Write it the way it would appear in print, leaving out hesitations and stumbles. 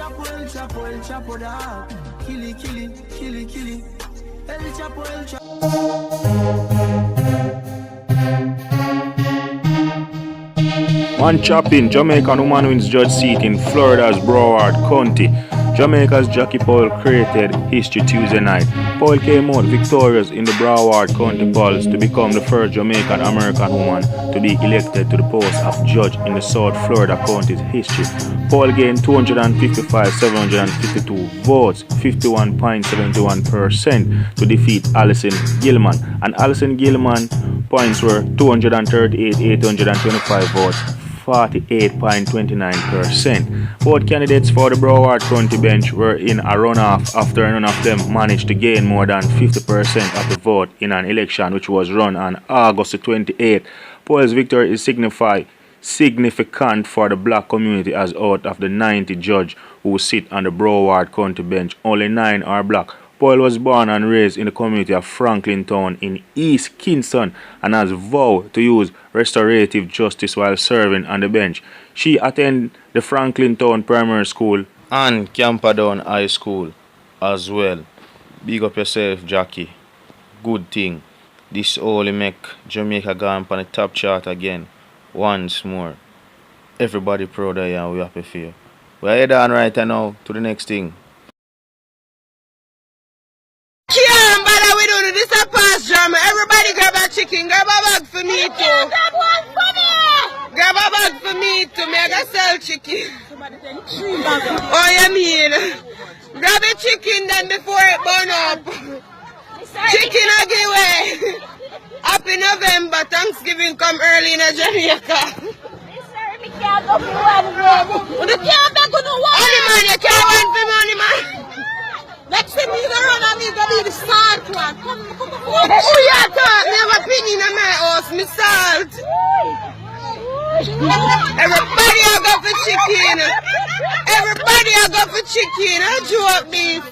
El Chapo da. Killy, killy, killy, killy. El Chapo, El Chapo. Man chopping, Jamaican woman wins judge seat in Florida's Broward County. Jamaica's Jackie Powell created history Tuesday night. Powell came out victorious in the Broward County polls to become the first Jamaican American woman to be elected to the post of judge in the South Florida County's history. Powell gained 255,752 votes, 51.71% to defeat Allison Gilman. And Allison Gilman points were 238,825 votes, 48.29%. Both candidates for the Broward County bench were in a runoff after none of them managed to gain more than 50% of the vote in an election which was run on August 28th. Powell's victory is significant for the black community, as out of the 90 judges who sit on the Broward County bench, only 9 are black. Powell was born and raised in the community of Franklin Town in East Kingston and has vowed to use restorative justice while serving on the bench. She attended the Franklin Town Primary School and Camperdown High School as well. Big up yourself, Jackie. Good thing. This only make Jamaica go on the top chart again. Once more. Everybody proud of you and we happy for you. We're heading on right now to the next thing. Can't bother we do this a pass drama. Everybody grab a chicken, grab a bag for me too. Grab one for me. Grab a bag for me too. Me I gotta sell chicken. Oh you mean? Grab a chicken then before it burn up. Chicken a give away. Happy November, Thanksgiving come early in Jamaica. We can't go for one room. You can't go to one. Only man, you can't want for money man. Next time you go run and me go be the salt one. Come. Who you talk? Me have a pin in my house, me salt. Everybody a go for chicken. Everybody a go for chicken. I drew up these.